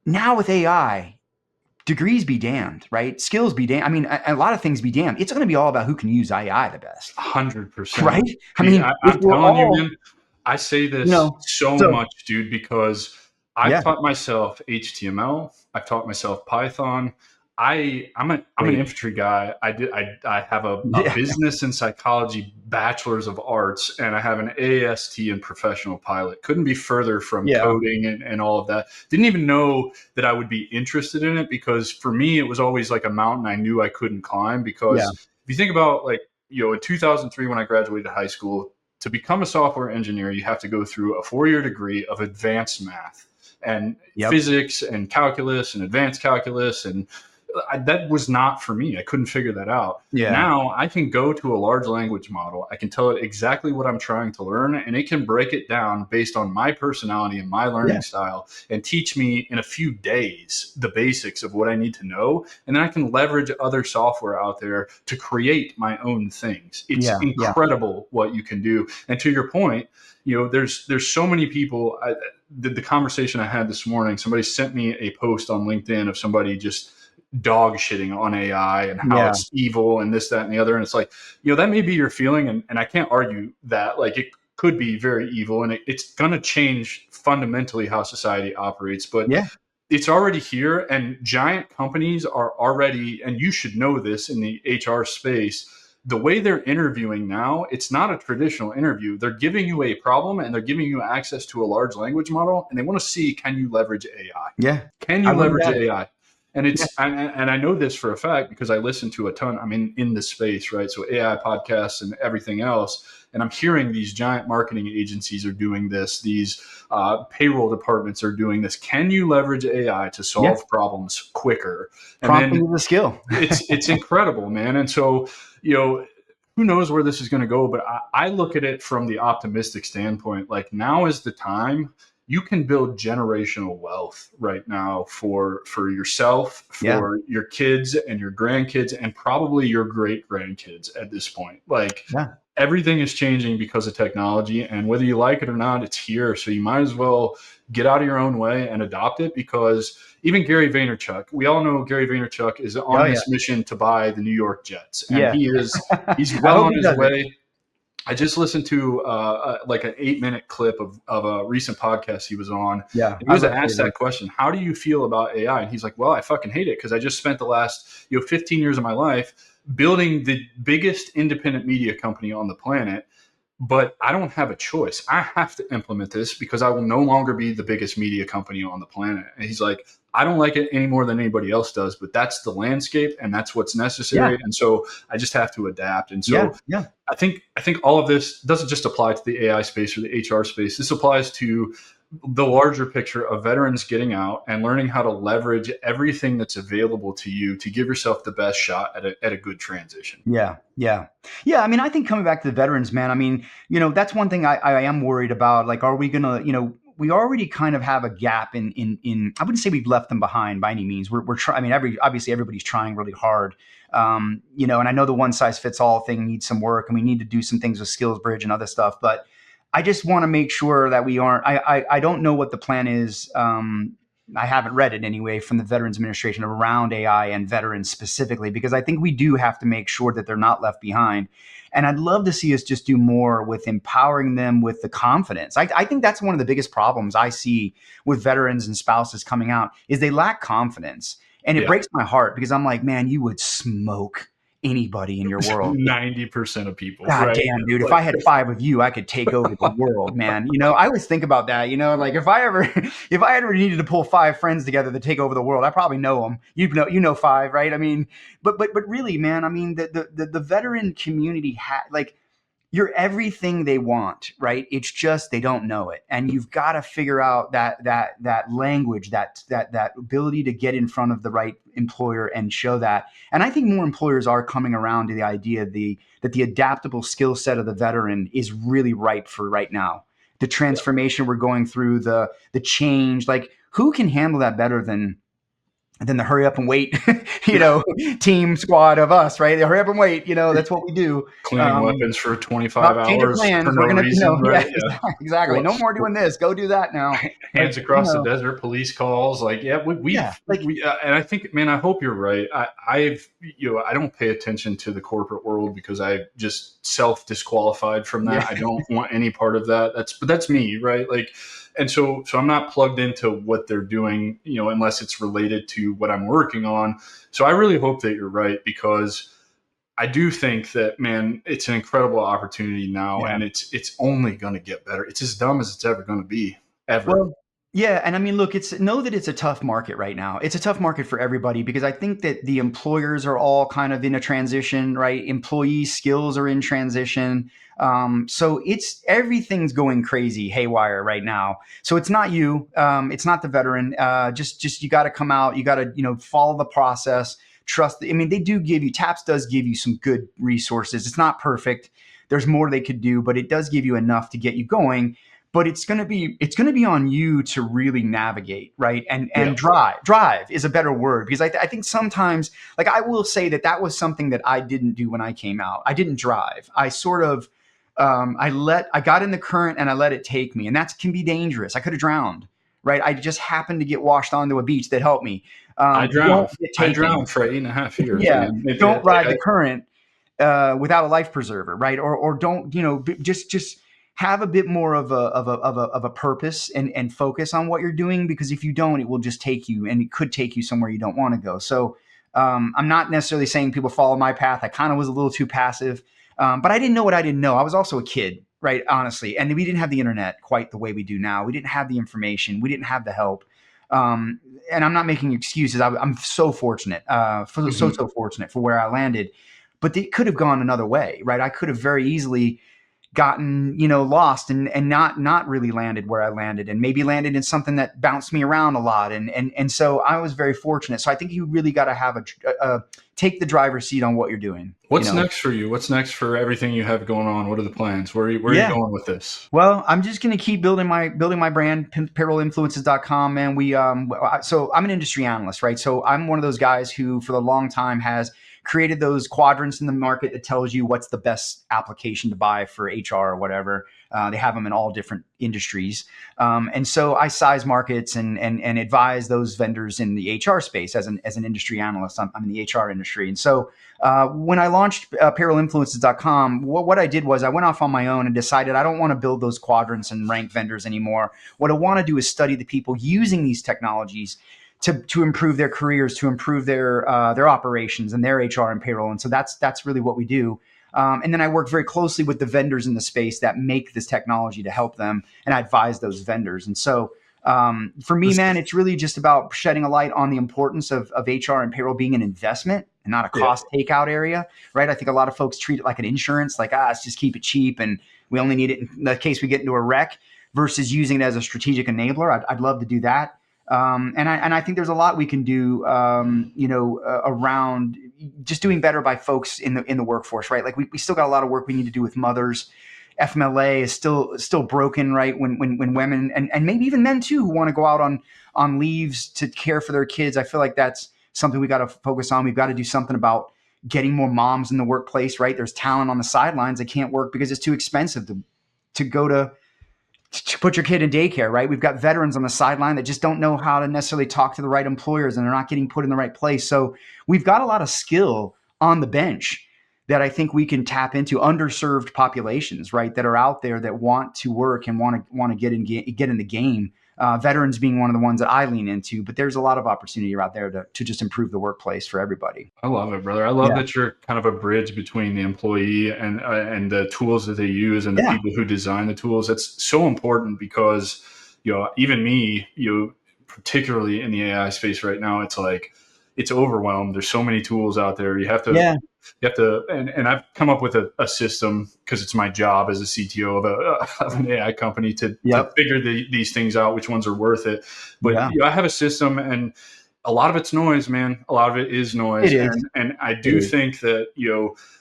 Now with AI, degrees be damned, right? Skills be damned. I mean, a lot of things be damned. It's going to be all about who can use AI the best. 100%. Right? I mean, I'm telling you, man, I say this so much, dude, because I've taught myself HTML. I've taught myself Python. I'm an infantry guy. I have a business and psychology bachelor's of arts, and I have an AST in professional pilot. Couldn't be further from coding and all of that. Didn't even know that I would be interested in it, because for me, it was always like a mountain I knew I couldn't climb. Because if you think about, like, in 2003, when I graduated high school, to become a software engineer, you have to go through a 4-year degree of advanced math and physics and calculus and advanced calculus and that was not for me. I couldn't figure that out. Yeah. Now I can go to a large language model. I can tell it exactly what I'm trying to learn, and it can break it down based on my personality and my Yeah. learning style and teach me in a few days the basics of what I need to know. And then I can leverage other software out there to create my own things. It's Yeah. Yeah. incredible what you can do. And to your point, there's so many people. The conversation I had this morning, somebody sent me a post on LinkedIn of somebody just dog shitting on AI and how Yeah. it's evil and this, that, and the other. And it's like, that may be your feeling. And I can't argue that. Like, it could be very evil, and it's going to change fundamentally how society operates. But Yeah. it's already here, and giant companies are already, and you should know this in the HR space, the way they're interviewing now, it's not a traditional interview. They're giving you a problem and they're giving you access to a large language model, and they want to see, can you leverage AI? Yeah. Can I you wouldn't leverage doubt it. AI? And and I know this for a fact because I listen to a ton. I'm in this space, right? So AI podcasts and everything else. And I'm hearing these giant marketing agencies are doing this. These payroll departments are doing this. Can you leverage AI to Yeah. solve problems quicker? And Prompting then is a skill. it's incredible, man. And so, who knows where this is going to go, but I look at it from the optimistic standpoint. Like, now is the time. You can build generational wealth right now for yourself, Yeah. for your kids and your grandkids, and probably your great grandkids at this point. Like, Yeah. everything is changing because of technology, and whether you like it or not, it's here. So you might as well get out of your own way and adopt it, because even Gary Vaynerchuk, we all know Gary Vaynerchuk is Oh, on yeah. this mission to buy the New York Jets, and Yeah. he's I well hope on he his does it. way. I just listened to like an 8-minute clip of a recent podcast he was on. Yeah. And he I was love asked David. that question: how do you feel about AI? And he's like, well, I fucking hate it, because I just spent the last 15 years of my life building the biggest independent media company on the planet, but I don't have a choice. I have to implement this because I will no longer be the biggest media company on the planet. And he's like, I don't like it any more than anybody else does, but that's the landscape and that's what's Yeah. necessary. And so I just have to adapt. And Yeah. so Yeah. I think all of this doesn't just apply to the AI space or the HR space. This applies to the larger picture of veterans getting out and learning how to leverage everything that's available to you to give yourself the best shot at a good transition. Yeah, yeah, yeah. I mean, I think coming back to the veterans, man. I mean, that's one thing I am worried about. Like, are we gonna, we already kind of have a gap in. I wouldn't say we've left them behind by any means. We're trying. I mean, obviously everybody's trying really hard. And I know the one size fits all thing needs some work, and we need to do some things with Skills Bridge and other stuff. But I just want to make sure that we aren't. I don't know what the plan is. I haven't read it anyway from the Veterans Administration around AI and veterans specifically, because I think we do have to make sure that they're not left behind. And I'd love to see us just do more with empowering them with the confidence. I think that's one of the biggest problems I see with veterans and spouses coming out is they lack confidence. And it Yeah. breaks my heart because I'm like, man, you would smoke anybody in your world. 90% of people, God right? damn, dude. If Like, I had 5 of you, I could take over the world, man. I always think about that, like if I ever needed to pull 5 friends together to take over the world, I probably know them. You know 5, right? I mean, but really, man, I mean, the veteran community like, you're everything they want, right? It's just they don't know it, and you've got to figure out that language, that ability to get in front of the right employer and show that. And I think more employers are coming around to the idea that the adaptable skill set of the veteran is really ripe for right now. The transformation we're going through, the change, like who can handle that better than the hurry up and wait, team squad of us, right? The hurry up and wait, that's what we do. cleaning weapons for 25 Well, change of hours plans. for We're no gonna, reason, yeah, right? Yeah. exactly. No more doing this. Go do that now. Hands Like, across the desert, police calls. Like, yeah, yeah, like, and I think, man, I hope you're right. I don't pay attention to the corporate world because I just self disqualified from that. yeah, I don't want any part of that. But that's me, right? Like, and so I'm not plugged into what they're doing, unless it's related to what I'm working on. So I really hope that you're right, because I do think that, man, it's an incredible opportunity now, yeah. and it's only going to get better. It's as dumb as it's ever going to be, ever. Well, Yeah, and I mean, look, know that it's a tough market right now. It's a tough market for everybody because I think that the employers are all kind of in a transition, right? Employee skills are in transition. So it's everything's going crazy haywire right now. So it's not you, it's not the veteran. Just you got to come out. You got to follow the process. Trust. I mean, they do give you TAPS does give you some good resources. It's not perfect. There's more they could do, but it does give you enough to get you going, but it's going to be on you to really navigate, right? And Yeah. drive is a better word, because I think sometimes, like, I will say that was something that I didn't do when I came out. I didn't drive. I sort of I got in the current and I let it take me, and that can be dangerous. I could have drowned, right? I just happened to get washed onto a beach that helped me. Don't get I taken. drowned for 8.5 years, Yeah, man. don't Like ride the current without a life preserver, right? Or don't, just have a bit more of a purpose and focus on what you're doing, because if you don't, it will just take you, and it could take you somewhere you don't want to go. So I'm not necessarily saying people follow my path. I kind of was a little too passive, but I didn't know what I didn't know. I was also a kid, right? Honestly, and we didn't have the internet quite the way we do now. We didn't have the information. We didn't have the help. Um, and I'm not making excuses. I'm so fortunate, Mhm. so fortunate for where I landed, but it could have gone another way, right? I could have very easily gotten lost and not really landed where I landed, and maybe landed in something that bounced me around a lot, and so I was very fortunate. So I think you really got to have a take the driver's seat on what you're doing. What's next for you? What's next for everything you have going on? What are the plans? Where are you Yeah. going with this? Well, I'm just going to keep building my brand, payrollinfluences.com, man. So I'm an industry analyst, right? So I'm one of those guys who for a long time has created those quadrants in the market that tells you what's the best application to buy for HR or whatever. They have them in all different industries. And so I size markets and advise those vendors in the HR space as an industry analyst. I'm in the HR industry. And so when I launched payroll.influences.com, what I did was I went off on my own and decided I don't want to build those quadrants and rank vendors anymore. What I want to do is study the people using these technologies to improve their careers, to improve their operations and their HR and payroll. And so that's really what we do. And then I work very closely with the vendors in the space that make this technology to help them, and I advise those vendors. And so for me, This, man, it's really just about shedding a light on the importance of HR and payroll being an investment and not a yeah. cost takeout area, right? I think a lot of folks treat it like an insurance, like, let's just keep it cheap and we only need it in the case we get into a wreck, versus using it as a strategic enabler. I'd love to do that. And I think there's a lot we can do, around just doing better by folks in the workforce, right? Like we still got a lot of work we need to do with mothers. FMLA is still broken, right? When women and maybe even men too who want to go out on leaves to care for their kids, I feel like that's something we got to focus on. We've got to do something about getting more moms in the workplace, right? There's talent on the sidelines that can't work because it's too expensive to go to put your kid in daycare, right? We've got veterans on the sideline that just don't know how to necessarily talk to the right employers, and they're not getting put in the right place. So we've got a lot of skill on the bench that I think we can tap into, underserved populations, right, that are out there that want to work and want to get in the game. Veterans being one of the ones that I lean into, but there's a lot of opportunity out there to just improve the workplace for everybody. I love it, brother. I love Yeah, that you're kind of a bridge between the employee and the tools that they use and the yeah, people who design the tools. That's so important because, even me, particularly in the AI space right now, it's like it's overwhelmed. There's so many tools out there. yeah, And I've come up with a system because it's my job as a CTO of an AI company to yep, figure these things out, which ones are worth it. But yeah, I have a system, and a lot of it's noise, man. A lot of it is it noise, is, and I it do is. think that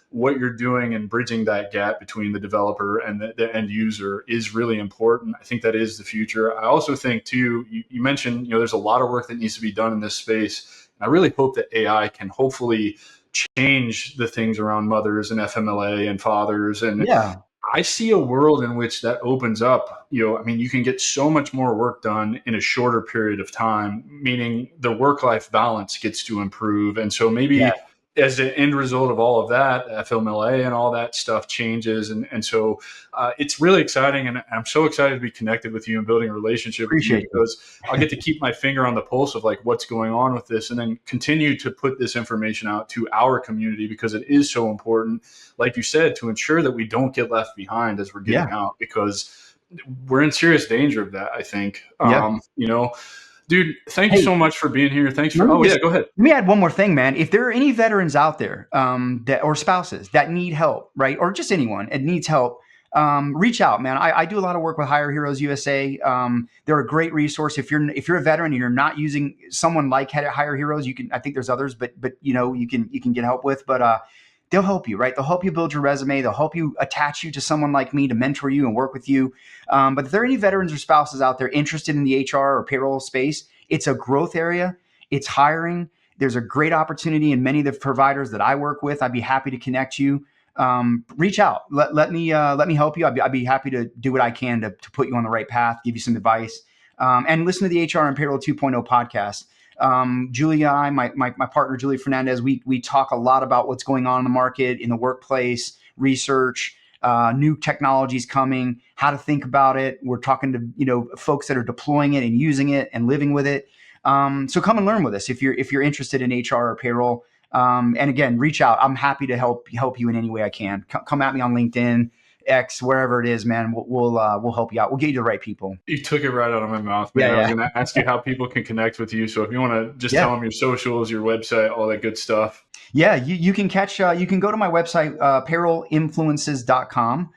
what you're doing and bridging that gap between the developer and the end user is really important. I think that is the future. I also think too, you mentioned there's a lot of work that needs to be done in this space. I really hope that AI can hopefully change the things around mothers and FMLA and fathers. And Yeah, I see a world in which that opens up. I mean, you can get so much more work done in a shorter period of time, meaning the work-life balance gets to improve. And so yeah, maybe as an end result of all of that, FMLA and all that stuff changes. And so it's really exciting. And I'm so excited to be connected with you and building a relationship with you appreciate you. because I'll get to keep my finger on the pulse of like what's going on with this and then continue to put this information out to our community because it is so important, like you said, to ensure that we don't get left behind as we're getting Yeah. out because we're in serious danger of that, I think. Yeah. Dude, thank you so much for being here. Thanks for, go ahead. Let me add one more thing, man. If there are any veterans out there or spouses that need help, right, or just anyone that needs help, reach out, man. I do a lot of work with Hire Heroes USA. They're a great resource. If you're a veteran and you're not using someone like Hire Heroes, you can. I think there's others, but you can get help with. But they'll help you, right? They'll help you build your resume. They'll help you attach you to someone like me to mentor you and work with you. But if there are any veterans or spouses out there interested in the HR or payroll space, it's a growth area. It's hiring. There's a great opportunity in many of the providers that I work with. I'd be happy to connect you. Reach out. Let me help you. I'd be happy to do what I can to put you on the right path, give you some advice, and listen to the HR and Payroll 2.0 podcast. Julia and I, my partner, Julia Fernandez, we talk a lot about what's going on in the market, in the workplace, research, new technologies coming, how to think about it. We're talking to, folks that are deploying it and using it and living with it. So come and learn with us if you're interested in HR or payroll. And again, reach out. I'm happy to help you in any way I can. Come at me on LinkedIn, X, wherever it is, man. We'll help you out. We'll get you the right people. You took it right out of my mouth, man. I was going to ask you how people can connect with you. So if you want to just tell them your socials, your website, all that good stuff. Yeah, you can you can go to my website, payrollinfluences.com.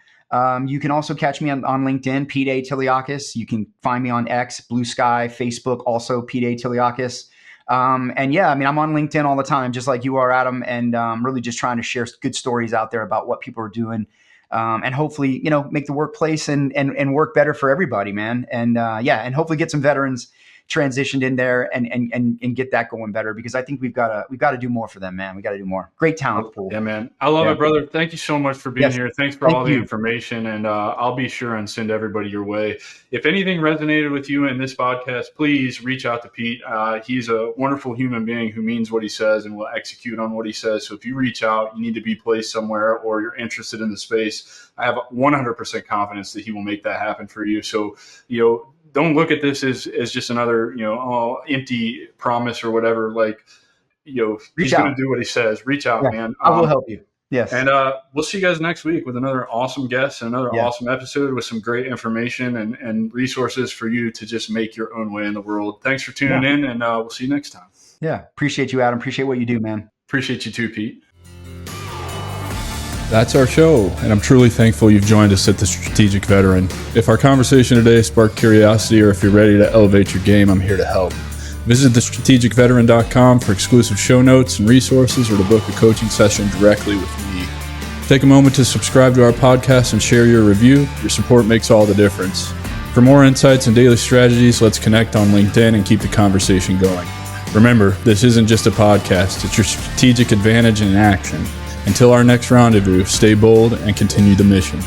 You can also catch me on LinkedIn, Pete A. Tiliakos. You can find me on X, Blue Sky, Facebook, also Pete A. Tiliakos. And yeah, I mean, I'm on LinkedIn all the time, just like you are, Adam, and really just trying to share good stories out there about what people are doing. And hopefully, make the workplace and work better for everybody, man. And and hopefully get some veterans transitioned in there and get that going better, because I think we've got to do more for them, man. We got to do more. Great talent pool. Yeah, man. I love it, brother. Thank you so much for being here. Thanks for all the information, and I'll be sure and send everybody your way. If anything resonated with you in this podcast, please reach out to Pete. He's a wonderful human being who means what he says and will execute on what he says. So if you reach out, you need to be placed somewhere, or you're interested in the space, I have 100% confidence that he will make that happen for you. So, don't look at this as just another, empty promise or whatever. Like, he's going to do what he says. Reach out, man. I will help you. Yes. And we'll see you guys next week with another awesome guest and another awesome episode with some great information and resources for you to just make your own way in the world. Thanks for tuning in, and we'll see you next time. Yeah. Appreciate you, Adam. Appreciate what you do, man. Appreciate you too, Pete. That's our show, and I'm truly thankful you've joined us at The Strategic Veteran. If our conversation today sparked curiosity, or if you're ready to elevate your game, I'm here to help. Visit thestrategicveteran.com for exclusive show notes and resources, or to book a coaching session directly with me. Take a moment to subscribe to our podcast and share your review. Your support makes all the difference. For more insights and daily strategies, let's connect on LinkedIn and keep the conversation going. Remember, this isn't just a podcast, it's your strategic advantage in action. Until our next rendezvous, stay bold and continue the mission.